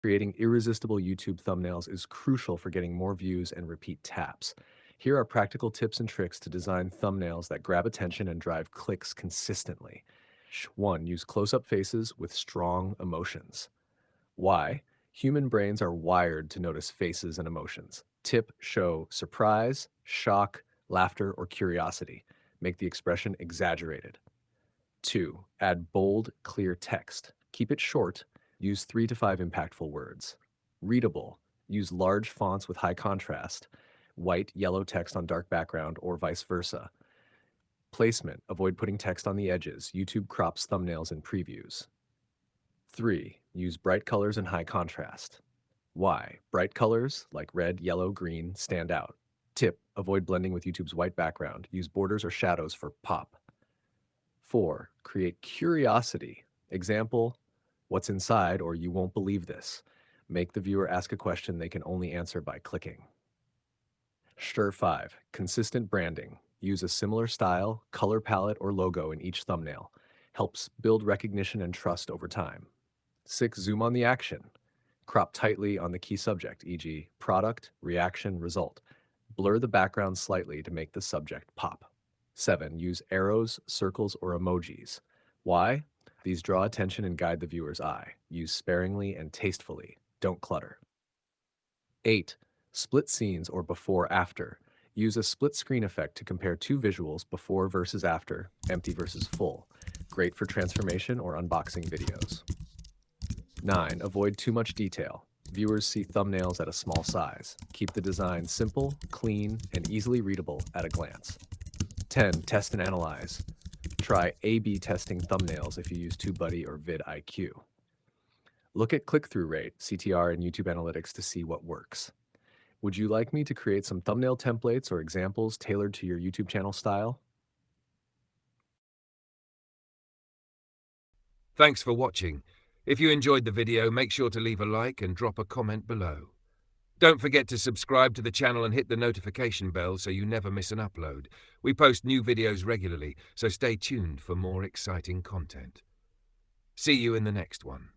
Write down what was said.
Creating irresistible YouTube thumbnails is crucial for getting more views and repeat taps. Here are practical tips and tricks to design thumbnails that grab attention and drive clicks consistently. 1. Use close up faces with strong emotions. Why? Human brains are wired to notice faces and emotions. Tip: show surprise, shock, laughter, or curiosity. Make the expression exaggerated. 2. Add bold, clear text. Keep it short. Use 3 to 5 impactful words. Readable. Use large fonts with high contrast, white, yellow text on dark background, or vice versa. Placement. Avoid putting text on the edges. YouTube crops thumbnails in previews. 3. Use bright colors and high contrast. Why? Bright colors, like red, yellow, green, stand out. Tip: avoid blending with YouTube's white background. Use borders or shadows for pop. 4. Create curiosity. Example: what's inside, or you won't believe this. Make the viewer ask a question they can only answer by clicking. Stir 5. Consistent branding. Use a similar style, color palette, or logo in each thumbnail. Helps build recognition and trust over time. 6. Zoom on the action. Crop tightly on the key subject, e.g., product, reaction, result. Blur the background slightly to make the subject pop. 7. Use arrows, circles, or emojis. Why? These draw attention and guide the viewer's eye. Use sparingly and tastefully. Don't clutter. 8. Split scenes or before-after. Use a split screen effect to compare two visuals, before versus after, empty versus full. Great for transformation or unboxing videos. 9. Avoid too much detail. Viewers see thumbnails at a small size. Keep the design simple, clean, and easily readable at a glance. 10. Test and analyze. Try A/B testing thumbnails if you use TubeBuddy or vidIQ. Look at click-through rate, CTR, and YouTube Analytics to see what works. Would you like me to create some thumbnail templates or examples tailored to your YouTube channel style? Thanks for watching. If you enjoyed the video, make sure to leave a like and drop a comment below. Don't forget to subscribe to the channel and hit the notification bell so you never miss an upload. We post new videos regularly, so stay tuned for more exciting content. See you in the next one.